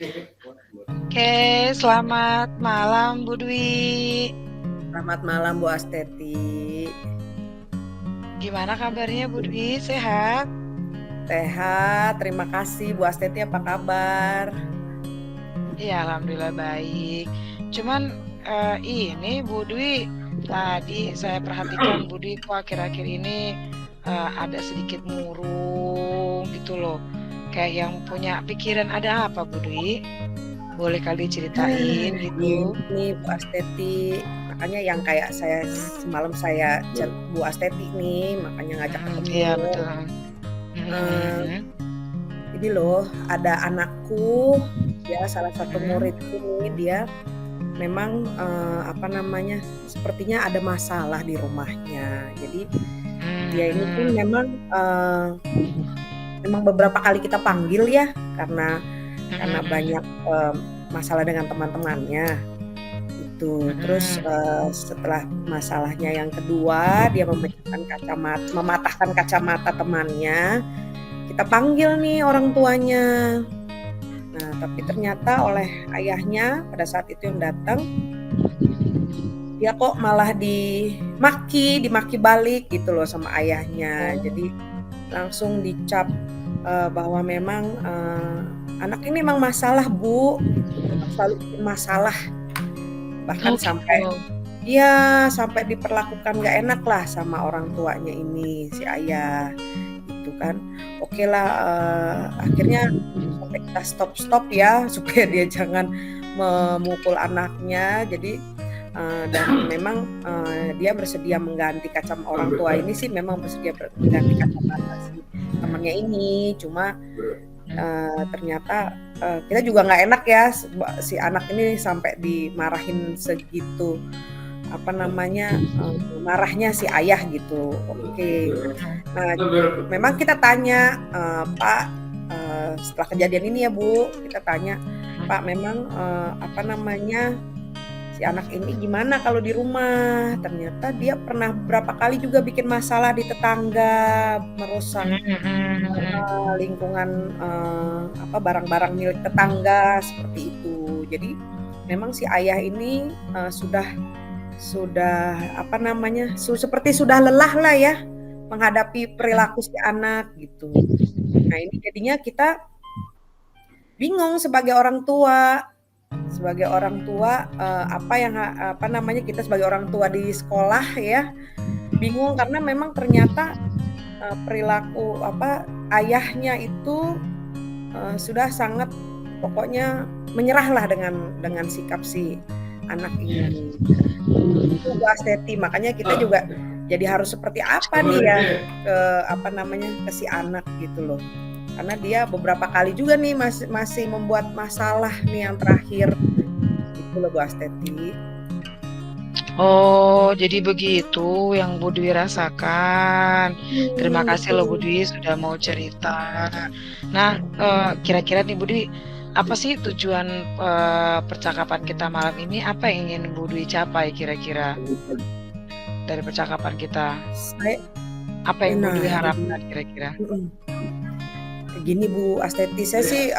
Oke, selamat malam Bu Dwi. Selamat malam Bu Asteti. Gimana kabarnya Bu Dwi? Sehat? Sehat, terima kasih Bu Asteti, apa kabar? Iya, alhamdulillah baik. Cuman ini Bu Dwi, tadi saya perhatikan Bu Dwi kok akhir-akhir ini ada sedikit murung gitu loh. Kayak yang punya pikiran ada apa Bu Dwi? Boleh kali ceritain gitu. Ini Bu Asteti, makanya yang kayak saya semalam saya chat Bu Asteti nih, makanya ngajak Iya ketemu. betul. Eh, ini loh, ada anakku, ya salah satu muridku nih, dia memang sepertinya ada masalah di rumahnya. Jadi dia ini pun memang beberapa kali kita panggil ya, karena banyak masalah dengan teman-temannya itu. Terus setelah masalahnya yang kedua, dia mematahkan kacamata temannya. Kita panggil nih orang tuanya. Nah, tapi ternyata oleh ayahnya pada saat itu yang datang, dia kok malah dimaki balik gitu loh sama ayahnya. Jadi langsung dicap bahwa memang anak ini memang masalah Bu, memang selalu bikin masalah. Bahkan Oh gitu. sampai diperlakukan nggak enak lah sama orang tuanya ini, si ayah gitu kan. Oke lah, akhirnya sampai kita stop ya supaya dia jangan memukul anaknya. Jadi dan memang dia bersedia mengganti orang tua ini sih memang bersedia mengganti kacamata si temannya ini. Cuma ternyata kita juga nggak enak ya, si anak ini sampai dimarahin segitu marahnya si ayah gitu. Oke. Nah, memang kita tanya, Pak, setelah kejadian ini ya Bu, kita tanya, Pak, memang si anak ini gimana kalau di rumah? Ternyata dia pernah berapa kali juga bikin masalah di tetangga, merusak lingkungan, barang-barang milik tetangga seperti itu. Jadi memang si ayah ini seperti sudah lelah lah ya menghadapi perilaku si anak gitu. Nah, ini jadinya kita bingung sebagai orang tua. Kita sebagai orang tua di sekolah ya, bingung karena memang ternyata perilaku ayahnya itu sudah sangat pokoknya menyerahlah dengan sikap si anak ini. Itu Bu Asteti, makanya kita juga jadi harus seperti apa nih ya ke si anak gitu loh. Karena dia beberapa kali juga nih masih membuat masalah nih yang terakhir. Gitu loh Bu Asteti. Oh, jadi begitu yang Bu Dwi rasakan. Terima kasih loh Bu Dwi sudah mau cerita. Nah, kira-kira nih Bu Dwi, apa sih tujuan percakapan kita malam ini? Apa yang ingin Bu Dwi capai kira-kira dari percakapan kita? Apa yang Bu Dwi harapkan kira-kira? Gini Bu Asteti, saya sih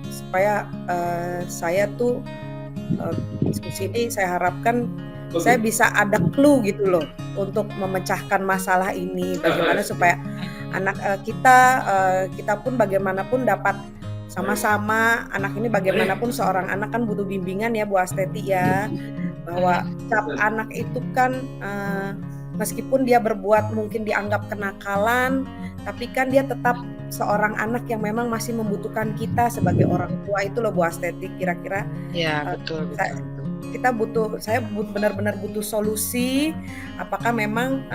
supaya saya tuh diskusi ini saya harapkan saya bisa ada clue gitu loh untuk memecahkan masalah ini. Bagaimana supaya anak kita pun bagaimanapun dapat sama-sama, anak ini bagaimanapun seorang anak kan butuh bimbingan ya Bu Asteti ya, bahwa cap anak itu kan meskipun dia berbuat mungkin dianggap kenakalan, tapi kan dia tetap seorang anak yang memang masih membutuhkan kita sebagai orang tua. Itu loh Bu Asteti, kira-kira Ya, betul. saya benar-benar butuh solusi. Apakah memang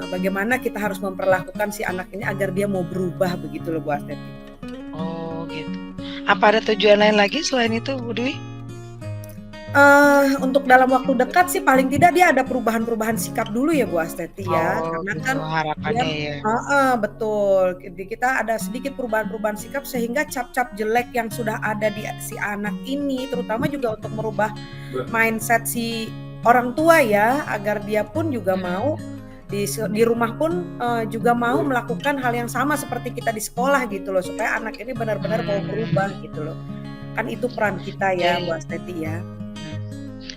bagaimana kita harus memperlakukan si anak ini agar dia mau berubah, begitu loh Bu Asteti. Oh gitu. Apa ada tujuan lain lagi selain itu Bu Dwi? Untuk dalam waktu dekat sih paling tidak dia ada perubahan-perubahan sikap dulu ya Bu Asteti ya, karena gitu, kan harapannya dia ya. betul. Jadi kita ada sedikit perubahan-perubahan sikap sehingga cap-cap jelek yang sudah ada di si anak ini, terutama juga untuk merubah mindset si orang tua ya, agar dia pun juga mau di rumah pun, juga mau melakukan hal yang sama seperti kita di sekolah gitu loh, supaya anak ini benar-benar mau berubah Mmm. gitu loh. Kan itu peran kita ya, Bu Jadi Asteti ya.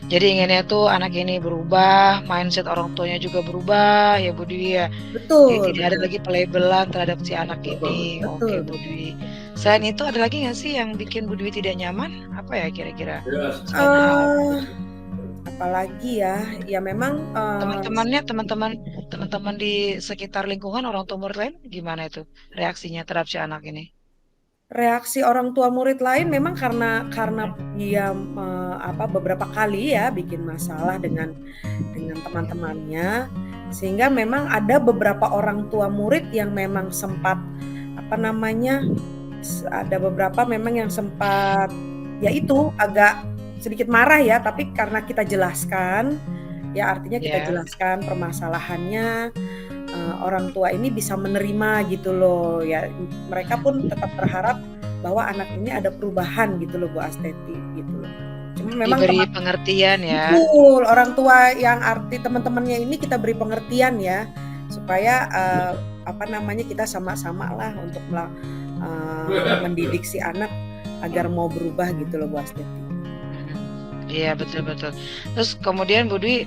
jadi inginnya tuh anak ini berubah, mindset orang tuanya juga berubah ya, Bu Dwi, ya. Jadi Betul tidak ada betul. lagi pelabelan terhadap si anak ini. Oke, Betul Bu betul. Dwi. Selain itu ada lagi nggak sih yang bikin Bu Dwi tidak nyaman? Apa ya kira-kira selain hal Eee, Apalagi ya, ya memang, teman-temannya, teman-teman di sekitar lingkungan orang tua murid lain gimana itu reaksinya terhadap si anak ini? reaksi orang tua murid lain memang karena dia, beberapa kali ya bikin masalah dengan teman-temannya, sehingga memang ada beberapa orang tua murid yang memang sempat, apa namanya, ada beberapa memang yang sempat, ya itu agak sedikit marah ya, tapi karena kita jelaskan, ya artinya kita Ya. jelaskan permasalahannya, orang tua ini bisa menerima gitu loh, ya mereka pun tetap berharap bahwa anak ini ada perubahan gitu loh Bu Asteti, gitu loh. Cuma memang Diberi pengertian ya. betul, orang tua yang arti teman-temannya ini kita beri pengertian ya, supaya, kita sama-sama lah untuk mendidik si anak agar mau berubah gitu loh Bu Asteti. Iya, betul betul. Terus kemudian Bu Dwi,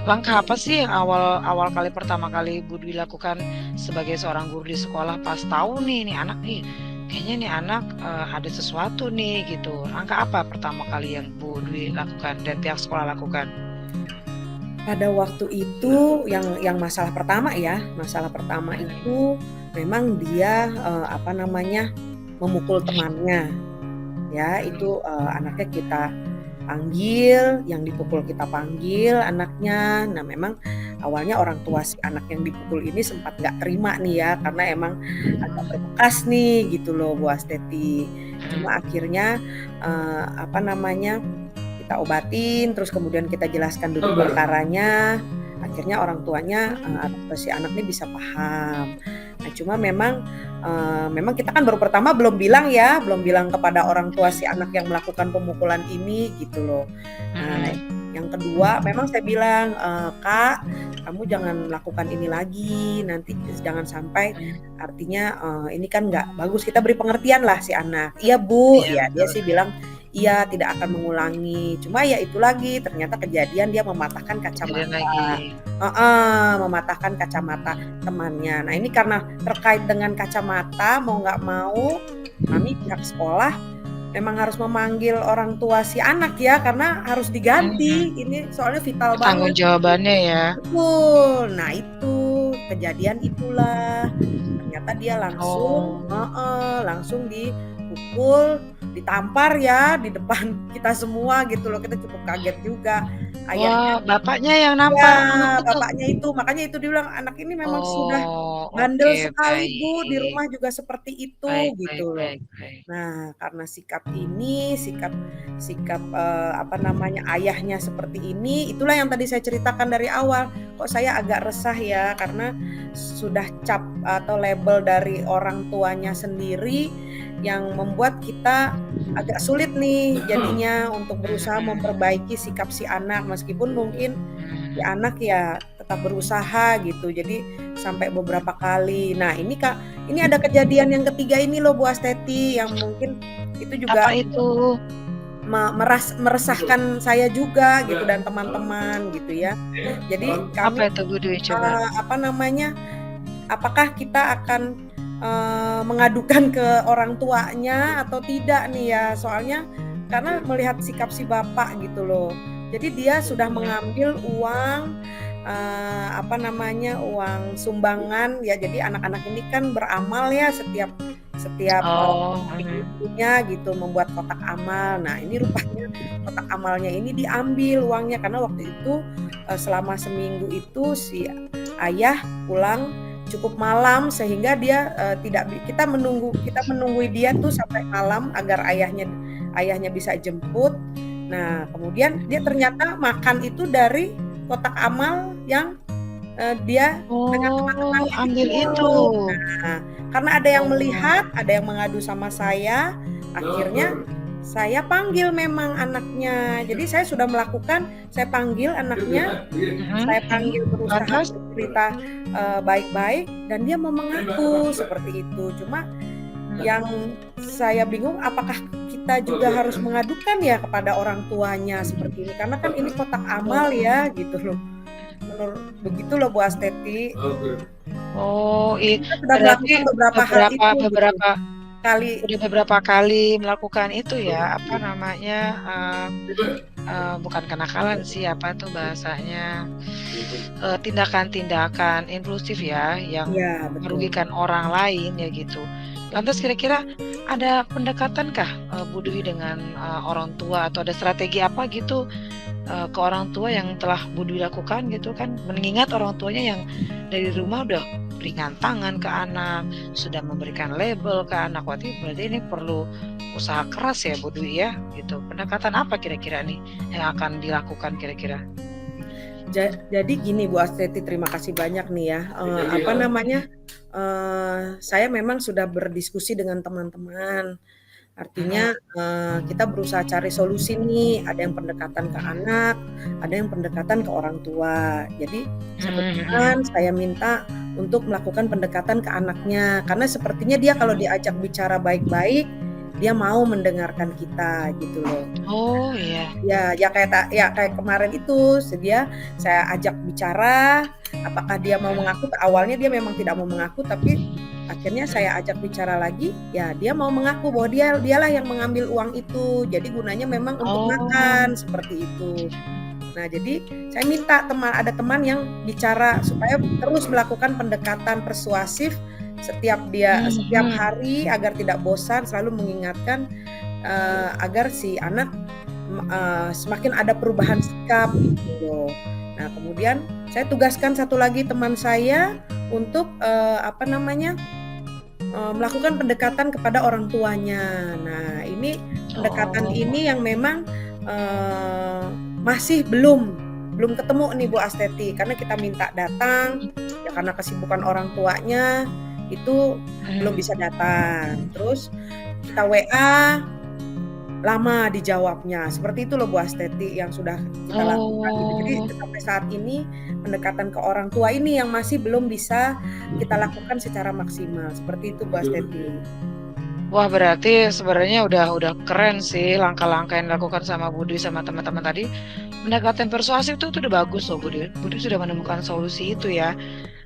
langkah apa sih yang awal awal kali pertama kali Bu Dwi lakukan sebagai seorang guru di sekolah pas tahu nih anak nih, kayaknya nih anak, ada sesuatu nih gitu. Langkah apa pertama kali yang Bu Dwi lakukan dan pihak sekolah lakukan? Pada waktu itu yang masalah pertama ya, masalah pertama itu memang dia, memukul temannya, ya itu, anaknya kita panggil, yang dipukul kita panggil anaknya. Nah memang awalnya orang tua si anak yang dipukul ini sempat nggak terima nih ya, karena emang agak berbekas nih gitu loh Bu Asteti. Cuma akhirnya, kita obatin, terus kemudian kita jelaskan duduk perkaranya, akhirnya orang tuanya, atau si anak ini bisa paham. Nah cuma memang kita kan baru pertama belum bilang ya, belum bilang kepada orang tua si anak yang melakukan pemukulan ini gitu loh. Nah yang kedua memang saya bilang, "Kak, kamu jangan lakukan ini lagi, nanti jangan sampai artinya, ini kan nggak bagus." Kita beri pengertian lah si anak. "Iya Bu," Iya, ya dia betul. sih bilang, "Iya tidak akan mengulangi." Cuma ya itu lagi ternyata kejadian dia mematahkan Kejadian kacamata. lagi. Heeh, mematahkan kacamata temannya. Nah ini karena terkait dengan kacamata, mau nggak mau kami pihak sekolah memang harus memanggil orang tua si anak ya, karena harus diganti, ini soalnya vital banget. Pertanggungjawabannya ya. Betul, nah itu, kejadian itulah, ternyata dia langsung Oh. heeh, langsung dipukul, ditampar ya di depan kita semua gitu loh, kita cukup kaget juga. Ayahnya Wah, bapaknya yang ya, nampar anak itu? bapaknya itu, makanya itu dia bilang, "Anak ini memang sudah Oh, bandel oke, sekali Bu, di baik. rumah juga seperti itu," Baik baik gitu loh. baik baik. Nah, karena sikap ini, sikap sikap, ayahnya seperti ini, itulah yang tadi saya ceritakan dari awal, kok saya agak resah ya, karena sudah cap atau label dari orang tuanya sendiri, yang membuat kita agak sulit nih jadinya untuk berusaha memperbaiki sikap si anak, meskipun mungkin si anak ya tetap berusaha gitu, jadi sampai beberapa kali. Nah ini Kak, ini ada kejadian yang ketiga ini loh Bu Asteti, yang mungkin itu juga Apa itu? meresahkan saya juga gitu dan teman-teman gitu ya. Jadi Apa kami, itu Bu Dwi coba? apa namanya, apakah kita akan, mengadukan ke orang tuanya atau tidak nih ya? Soalnya karena melihat sikap si bapak gitu loh. Jadi dia sudah mengambil uang, uang sumbangan ya, jadi anak-anak ini kan beramal ya setiap setiap, Oh, minggunya gitu membuat kotak amal. Nah ini rupanya kotak amalnya ini diambil uangnya, karena waktu itu, selama seminggu itu si ayah pulang cukup malam sehingga dia, tidak kita menunggui dia tuh sampai malam agar ayahnya bisa jemput. Nah, kemudian dia ternyata makan itu dari kotak amal yang, dia dengan oh, teman-temannya ambil itu. itu. Nah, karena ada yang Oh, melihat, ada yang mengadu sama saya, akhirnya saya panggil memang anaknya. Jadi saya sudah melakukan, saya panggil anaknya, saya panggil berusaha Lantas? bercerita baik-baik dan dia mau mengaku seperti itu. Cuma yang saya bingung apakah kita juga harus mengadukan ya kepada orang tuanya seperti ini, karena kan ini kotak amal ya gitu loh. Menurut begitu loh Bu Asteti. Oh, Kita sudah berarti melakukan beberapa hal itu gitu. beberapa Kali udah beberapa kali melakukan itu ya, apa namanya, bukan kenakalan sih, apa tuh bahasanya, tindakan-tindakan impulsif ya, yang ya betul. merugikan orang lain ya gitu. Lantas kira-kira ada pendekatankah, Bu Dwi dengan, orang tua atau ada strategi apa gitu, ke orang tua yang telah Bu Dwi lakukan gitu kan? Mengingat orang tuanya yang dari rumah udah berikan tangan ke anak, sudah memberikan label ke anak, berarti ini perlu usaha keras ya Bu Dwi ya, gitu. Pendekatan apa kira-kira nih yang akan dilakukan kira-kira? Jadi gini Bu Asteti, terima kasih banyak nih ya. Apa namanya? Saya memang sudah berdiskusi dengan teman-teman. Artinya kita berusaha cari solusi nih. Ada yang pendekatan ke anak, ada yang pendekatan ke orang tua. Jadi kebetulan saya minta untuk melakukan pendekatan ke anaknya, karena sepertinya dia kalau diajak bicara baik-baik, dia mau mendengarkan kita gitu loh. Oh iya. Ya kayak kemarin itu saya ajak bicara, apakah dia mau mengaku. Awalnya dia memang tidak mau mengaku, tapi akhirnya saya ajak bicara lagi, ya dia mau mengaku bahwa dialah yang mengambil uang itu. Jadi gunanya memang untuk makan seperti itu. Nah, jadi saya minta ada teman yang bicara supaya terus melakukan pendekatan persuasif setiap hari agar tidak bosan, selalu mengingatkan agar si anak semakin ada perubahan sikap gitu. Nah, kemudian saya tugaskan satu lagi teman saya untuk melakukan pendekatan kepada orang tuanya. Nah, ini pendekatan ini yang memang masih belum ketemu nih Bu Asteti, karena kita minta datang ya karena kesibukan orang tuanya itu belum bisa datang. Terus kita WA lama dijawabnya. Seperti itu loh Bu Asteti yang sudah kita lakukan. Jadi sampai saat ini pendekatan ke orang tua ini yang masih belum bisa kita lakukan secara maksimal. Seperti itu Bu Asteti. Wah, berarti sebenarnya udah keren sih langkah-langkah yang dilakukan sama Bu Dwi sama teman-teman tadi. Pendekatan persuasif itu udah bagus loh Bu Dwi. Bu Dwi sudah menemukan solusi itu ya.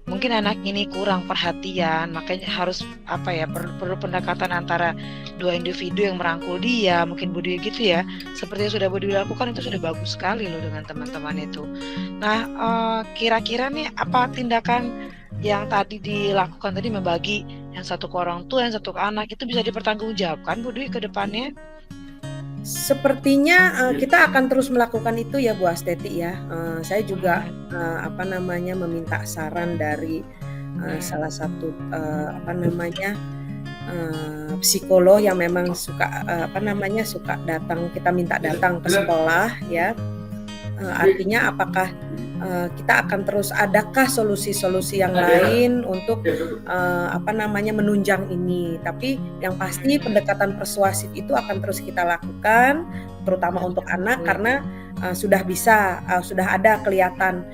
Mungkin anak ini kurang perhatian, makanya harus perlu pendekatan antara dua individu yang merangkul dia, mungkin Bu Dwi gitu ya. Seperti yang sudah Bu Dwi lakukan itu sudah bagus sekali loh dengan teman-teman itu. Nah, kira-kira nih apa tindakan yang tadi dilakukan tadi, membagi yang satu ke orang tua, yang satu ke anak, itu bisa dipertanggungjawabkan Bu Dwi ke depannya? Sepertinya kita akan terus melakukan itu ya Bu Asteti ya. Saya juga meminta saran dari salah satu psikolog yang memang suka datang, kita minta datang ke sekolah ya. Artinya apakah kita akan terus, adakah solusi-solusi yang lain untuk menunjang ini. Tapi yang pasti pendekatan persuasif itu akan terus kita lakukan, terutama untuk anak, karena sudah ada kelihatan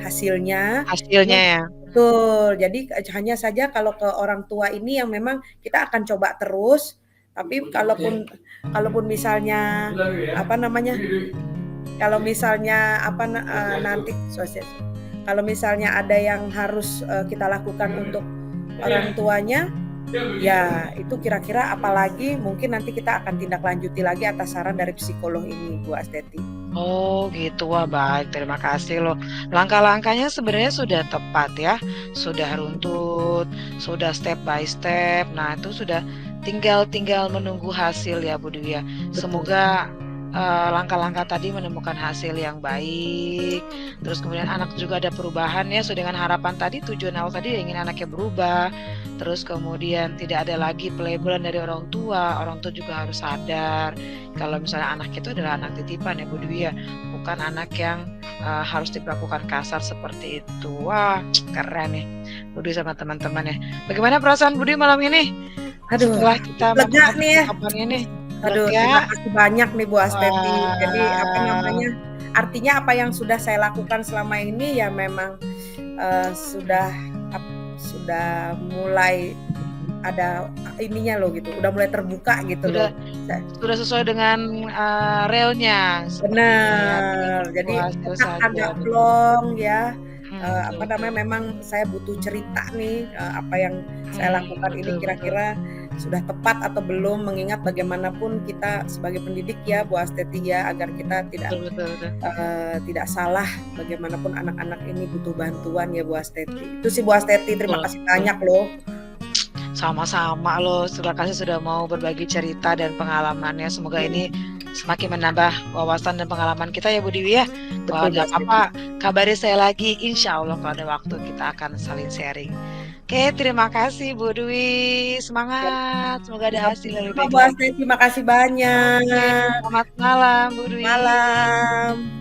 hasilnya. Hasilnya ya. Betul. Jadi hanya saja kalau ke orang tua ini yang memang kita akan coba terus. Tapi kalaupun misalnya kalau misalnya ada yang harus kita lakukan untuk orang tuanya, ya itu kira-kira apalagi mungkin nanti kita akan tindak lanjuti lagi atas saran dari psikolog ini Bu Asteti. Oh gitu, wah baik, terima kasih loh. Langkah-langkahnya sebenarnya sudah tepat ya, sudah runtut, sudah step by step. Nah itu sudah tinggal menunggu hasil ya Bu Dwi ya. Semoga langkah-langkah tadi menemukan hasil yang baik, terus kemudian anak juga ada perubahan ya, sesuai dengan harapan tadi, tujuan awal tadi ingin anaknya berubah, terus kemudian tidak ada lagi pelabelan dari orang tua juga harus sadar kalau misalnya anak itu adalah anak titipan ya Bu Dwi ya, bukan anak yang harus diperlakukan kasar seperti itu. Wah keren nih Bu Dwi sama teman-teman ya. Bagaimana perasaan Bu Dwi malam ini? Aduh, Setelah kita lega nih ya. ini Buat Aduh, terima ya. kasih banyak nih Bu Asteti. Jadi apa Wah. namanya, artinya apa yang sudah saya lakukan selama ini ya memang, sudah sudah mulai ada ininya loh gitu, udah mulai terbuka gitu loh. Sudah sudah sesuai dengan, realnya sepertinya, tinggal Bener, menunggu jadi hasil otak saja agak nih. plong ya, Betul apa betul. namanya, memang saya butuh cerita nih, apa yang saya lakukan ini Betul betul. kira-kira sudah tepat atau belum, mengingat bagaimanapun kita sebagai pendidik ya Bu Asteti ya, agar kita tidak, Betul betul betul. tidak salah bagaimanapun anak-anak ini butuh bantuan ya Bu Asteti. Itu sih Bu Asteti, terima Betul kasih betul. banyak loh. Sama-sama loh, terima kasih sudah mau berbagi cerita dan pengalamannya. Semoga ini semakin menambah wawasan dan pengalaman kita ya Bu Dewi ya. Kalau Betul Bu ada Asteti. apa-apa, kabari saya lagi. Insya Allah kalau ada waktu kita akan saling sharing. Oke, terima kasih Bu Dewi. Siap, Semangat, semoga ada hasil yang lebih sama-sama baik Bu lagi. Asteti, makasih Oke, banyak. selamat malam Bu Dwi. Malam.